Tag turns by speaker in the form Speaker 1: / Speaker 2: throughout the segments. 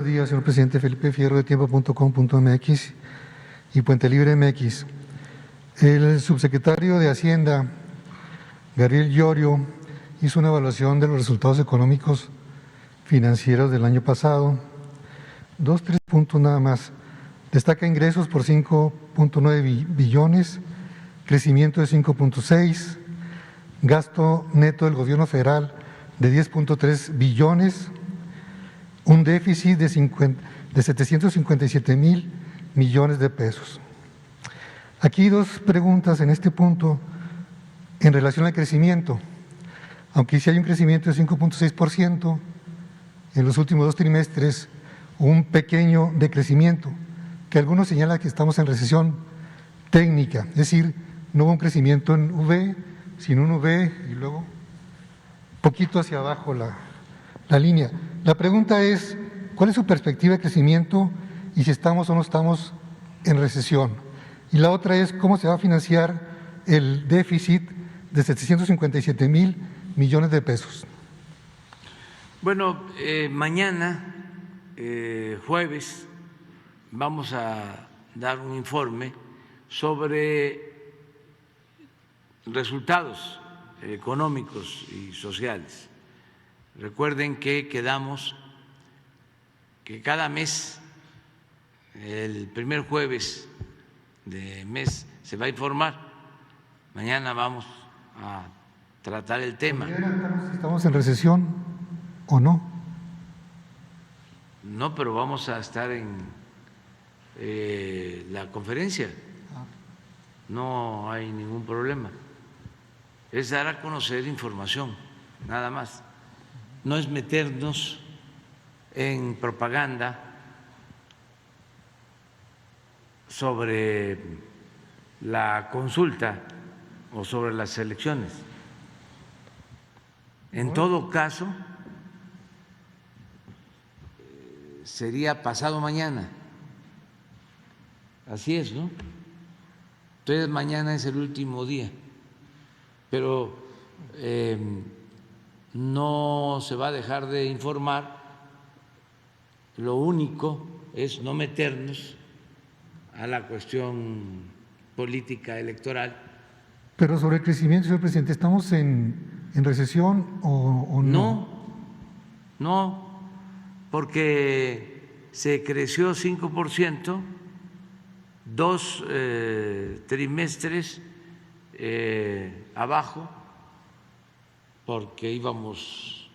Speaker 1: Buenos días, señor presidente. Felipe Fierro, de tiempo.com.mx y Puente Libre MX. El subsecretario de Hacienda, Gabriel Llorio, hizo una evaluación de los resultados económicos financieros del año pasado. Tres puntos nada más. Destaca ingresos por 5.9 billones, crecimiento de 5.6, gasto neto del gobierno federal de 10.3 billones, un déficit de 757,000 millones de pesos. Aquí dos preguntas en este punto en relación al crecimiento. Aunque sí hay un crecimiento de 5.6%, en los últimos 2 trimestres un pequeño decrecimiento, que algunos señalan que estamos en recesión técnica, es decir, no hubo un crecimiento en V, sino un V y luego poquito hacia abajo la línea. La pregunta es, ¿cuál es su perspectiva de crecimiento y si estamos o no estamos en recesión? Y la otra es, ¿cómo se va a financiar el déficit de 757,000 millones de pesos?
Speaker 2: Bueno, mañana, jueves, vamos a dar un informe sobre resultados económicos y sociales. Recuerden que quedamos que cada mes, el primer jueves de mes, se va a informar. Mañana vamos a tratar el tema.
Speaker 1: ¿Estamos en recesión o no?
Speaker 2: No, pero vamos a estar en la conferencia. No hay ningún problema. Es dar a conocer información, nada más. No es meternos en propaganda sobre la consulta o sobre las elecciones. En todo caso, sería pasado mañana. Así es, ¿no? Entonces mañana es el último día, pero no se va a dejar de informar. Lo único es no meternos a la cuestión política electoral.
Speaker 1: Pero sobre el crecimiento, señor presidente, ¿estamos en recesión o no?
Speaker 2: No, porque se creció 5%, 2 trimestres abajo, porque íbamos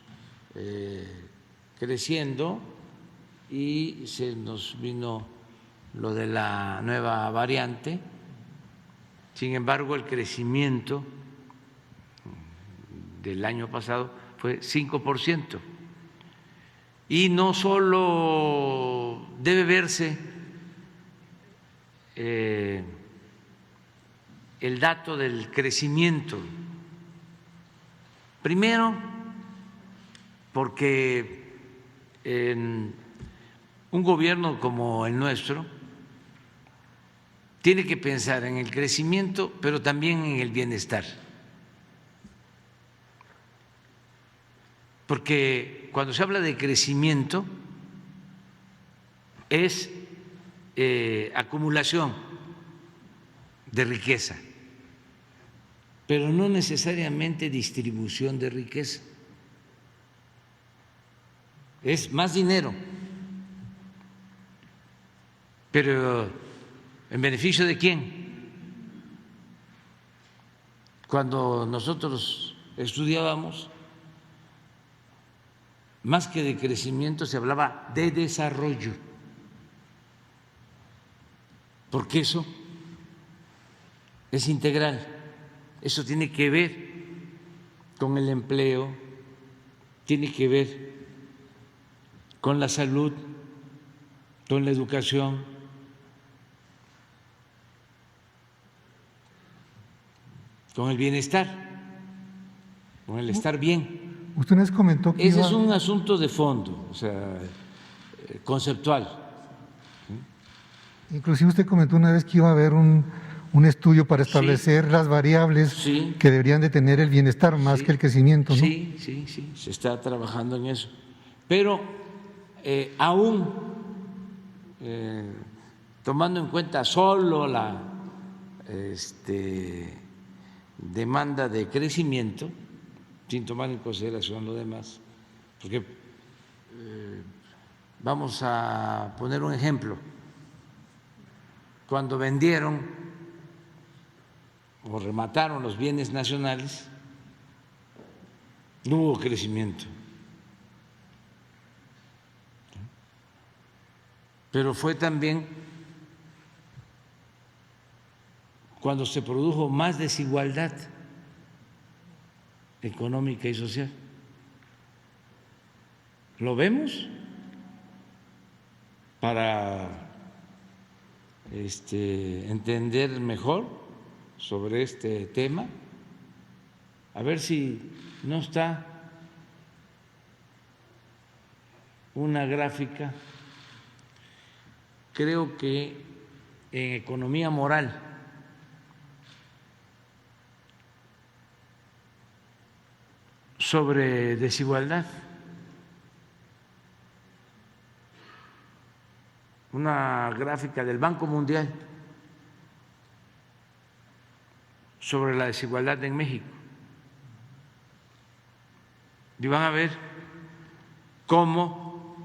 Speaker 2: creciendo y se nos vino lo de la nueva variante. Sin embargo, el crecimiento del año pasado fue 5%. Y no solo debe verse el dato del crecimiento. Primero, porque en un gobierno como el nuestro tiene que pensar en el crecimiento, pero también en el bienestar. Porque cuando se habla de crecimiento es acumulación de riqueza, pero no necesariamente distribución de riqueza. Es más dinero, pero ¿en beneficio de quién? Cuando nosotros estudiábamos, más que de crecimiento se hablaba de desarrollo, porque eso es integral. Eso tiene que ver con el empleo, tiene que ver con la salud, con la educación. Con el bienestar, con el estar bien.
Speaker 1: Usted nos comentó que
Speaker 2: ese es un asunto de fondo, o sea, conceptual.
Speaker 1: Inclusive usted comentó una vez que iba a haber un estudio para establecer las variables que deberían de tener el bienestar más que el crecimiento, ¿no?
Speaker 2: Sí, se está trabajando en eso. Pero aún tomando en cuenta solo la demanda de crecimiento, sin tomar en consideración lo demás, porque vamos a poner un ejemplo. Cuando vendieron o remataron los bienes nacionales, no hubo crecimiento, pero fue también cuando se produjo más desigualdad económica y social. ¿Lo vemos? Para entender mejor sobre este tema, a ver si no está una gráfica, creo que en economía moral, sobre desigualdad, una gráfica del Banco Mundial sobre la desigualdad en México. Y van a ver cómo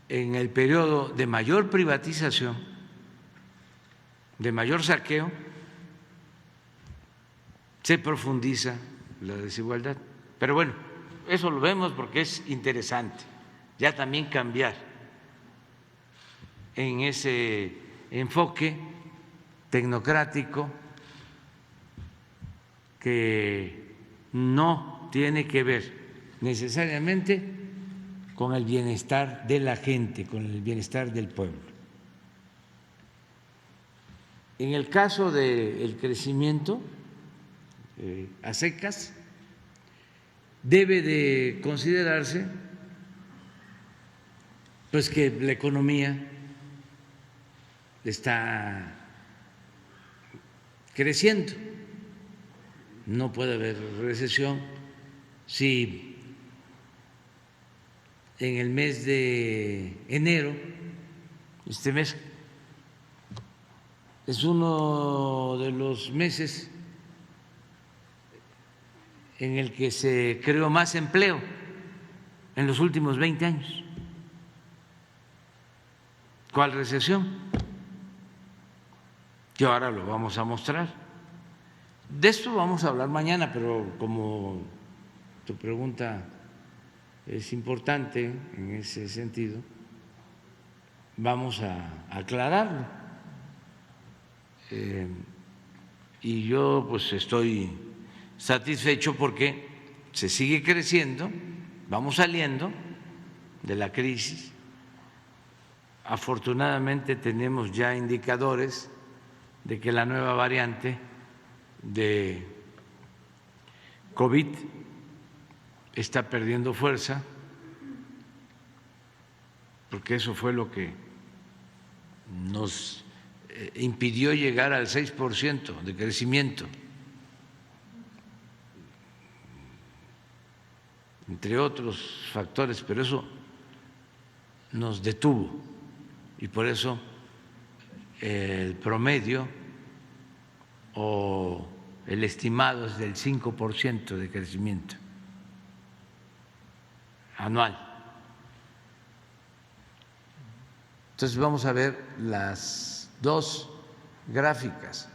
Speaker 2: en el periodo de mayor privatización, de mayor saqueo, se profundiza la desigualdad. Pero bueno, eso lo vemos porque es interesante ya también cambiar en ese enfoque tecnocrático que no tiene que ver necesariamente con el bienestar de la gente, con el bienestar del pueblo. En el caso del crecimiento a secas, debe de considerarse pues que la economía está creciendo, no puede haber recesión si en el mes de enero, este mes es uno de los meses en el que se creó más empleo en los últimos 20 años. ¿Cuál recesión? Que ahora lo vamos a mostrar. De esto vamos a hablar mañana, pero como tu pregunta es importante en ese sentido, vamos a aclararlo. Y yo pues estoy satisfecho porque se sigue creciendo, vamos saliendo de la crisis. Afortunadamente tenemos ya indicadores de que la nueva variante de COVID está perdiendo fuerza, porque eso fue lo que nos impidió llegar al 6% de crecimiento, entre otros factores, pero eso nos detuvo y por eso el promedio o el estimado es del 5% de crecimiento anual. Entonces vamos a ver las dos gráficas.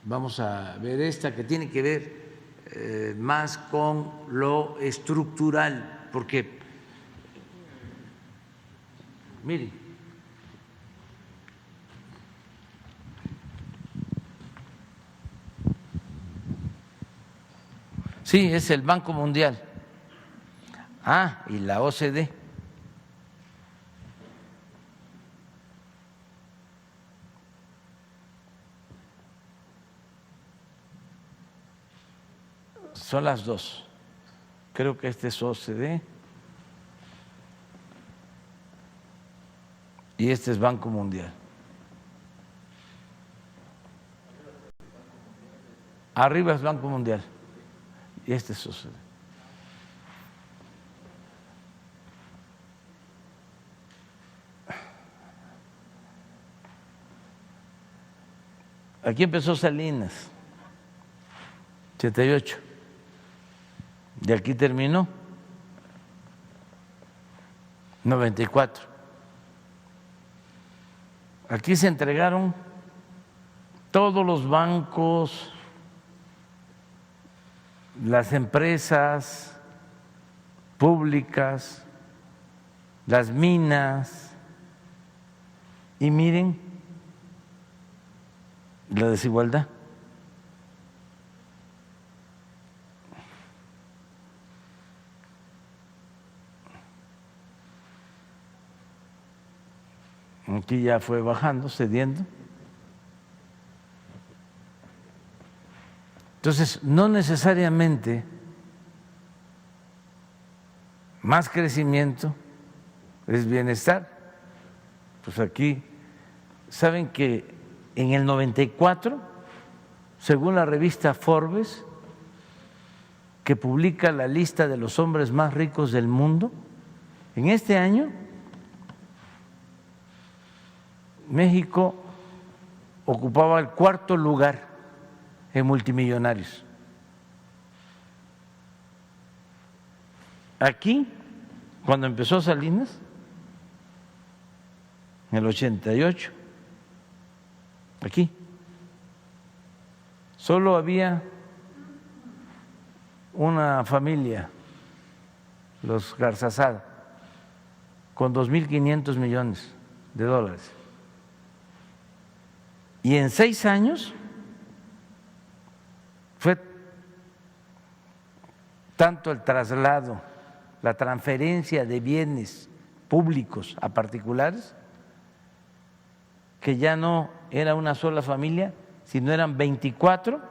Speaker 2: Vamos a ver esta que tiene que ver más con lo estructural, porque, miren, sí, es el Banco Mundial. Y la OCDE. Son las dos. Creo que este es OCDE y este es Banco Mundial. Arriba es Banco Mundial y este es OCDE. Aquí empezó Salinas, 88, y aquí terminó, 94. Aquí se entregaron todos los bancos, las empresas públicas, las minas, y miren la desigualdad. Aquí ya fue bajando, cediendo. Entonces, no necesariamente más crecimiento es bienestar. Pues aquí, saben que en el 94, según la revista Forbes, que publica la lista de los hombres más ricos del mundo, en este año México ocupaba el 4.º lugar en multimillonarios. Aquí, cuando empezó Salinas, en el 88, aquí, solo había una familia, los Garzazada, con 2.500 millones de dólares. Y en 6 años fue tanto el traslado, la transferencia de bienes públicos a particulares, que ya no era una sola familia, sino eran 24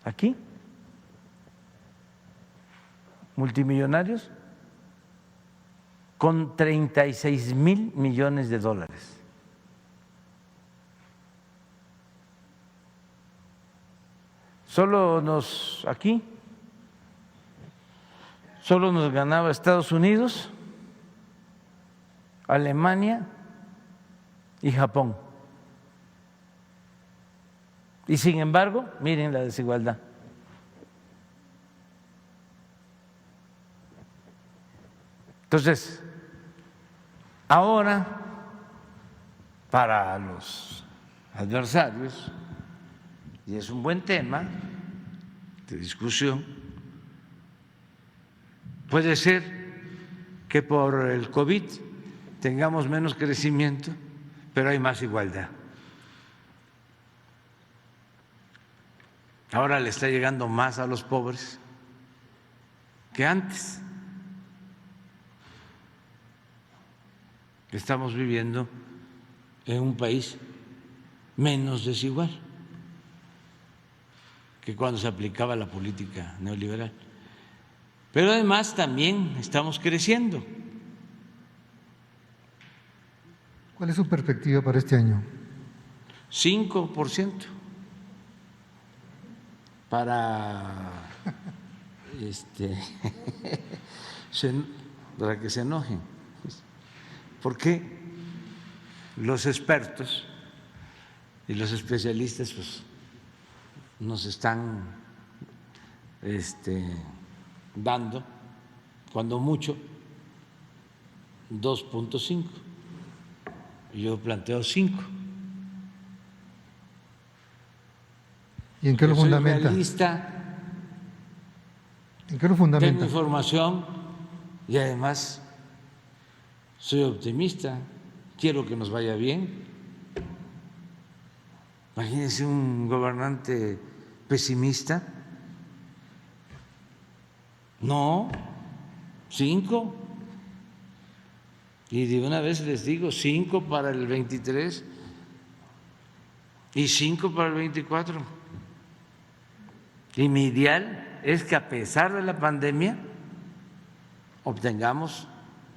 Speaker 2: aquí, multimillonarios, con 36.000 millones de dólares. Aquí solo nos ganaba Estados Unidos, Alemania y Japón. Y sin embargo, miren la desigualdad. Entonces, ahora, para los adversarios, y es un buen tema de discusión, puede ser que por el COVID tengamos menos crecimiento, pero hay más igualdad. Ahora le está llegando más a los pobres que antes. Estamos viviendo en un país menos desigual que cuando se aplicaba la política neoliberal. Pero además también estamos creciendo.
Speaker 1: ¿Cuál es su perspectiva para este año?
Speaker 2: 5% para para que se enojen. Porque los expertos y los especialistas pues nos están dando, cuando mucho, 2.5. Yo planteo 5.
Speaker 1: ¿Y en qué lo fundamenta?
Speaker 2: Soy realista,
Speaker 1: ¿En qué lo fundamenta?
Speaker 2: tengo información y además soy optimista, quiero que nos vaya bien. Imagínense un gobernante pesimista. No, 5. Y de una vez les digo, 5 para el 23 y 5 para el 24. Y mi ideal es que a pesar de la pandemia obtengamos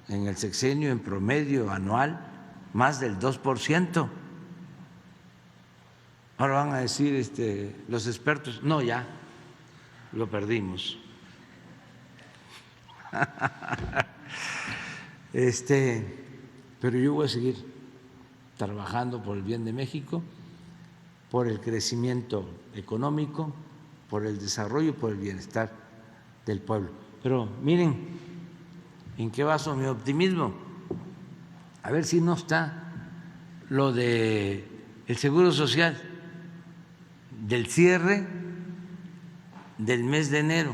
Speaker 2: en el sexenio en promedio anual más del 2%. Ahora van a decir los expertos, no, ya lo perdimos. Pero yo voy a seguir trabajando por el bien de México, por el crecimiento económico, por el desarrollo y por el bienestar del pueblo. Pero miren en qué baso mi optimismo. A ver si no está lo de el Seguro Social del cierre del mes de enero.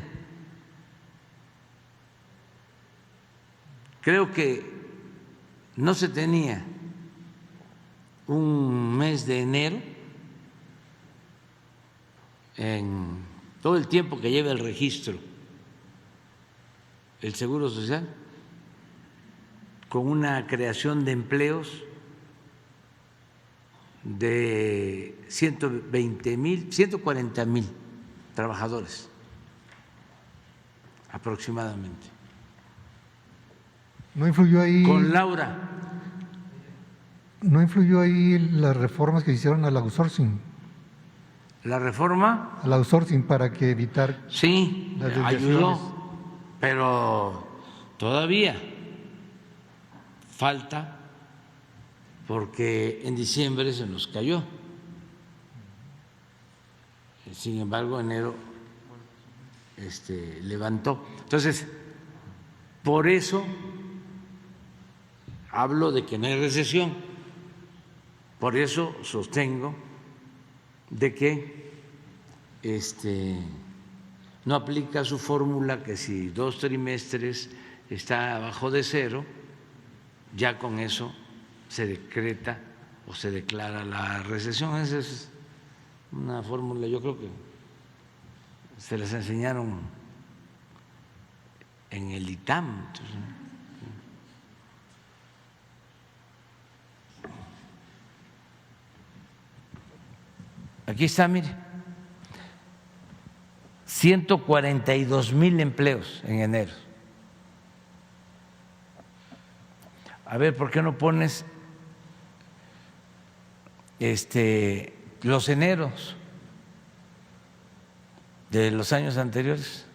Speaker 2: Creo que no se tenía un mes de enero en todo el tiempo que lleva el registro el Seguro Social, con una creación de empleos de 140,000 trabajadores aproximadamente.
Speaker 1: ¿No influyó ahí?
Speaker 2: Con Laura.
Speaker 1: ¿No influyó ahí las reformas que hicieron al outsourcing?
Speaker 2: La reforma,
Speaker 1: Al outsourcing para que evitar
Speaker 2: sí,
Speaker 1: las desviaciones.
Speaker 2: ayudó, pero todavía falta porque en diciembre se nos cayó. Sin embargo, enero levantó. Entonces, por eso hablo de que no hay recesión. Por eso sostengo de que no aplica su fórmula que si 2 trimestres está abajo de cero, ya con eso se decreta o se declara la recesión. Esa es una fórmula, yo creo que se las enseñaron en el ITAM. Entonces, aquí está, mire, 142,000 empleos en enero. A ver, ¿por qué no pones los eneros de los años anteriores?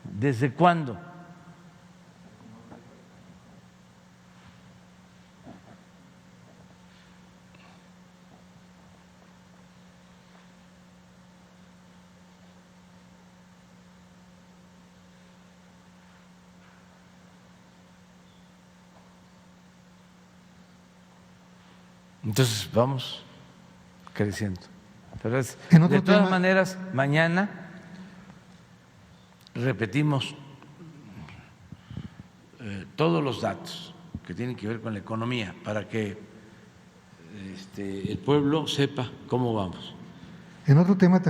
Speaker 2: ¿Desde cuándo? Entonces vamos creciendo. Pero de todas maneras, mañana repetimos todos los datos que tienen que ver con la economía para que el pueblo sepa cómo vamos.
Speaker 1: En otro tema también.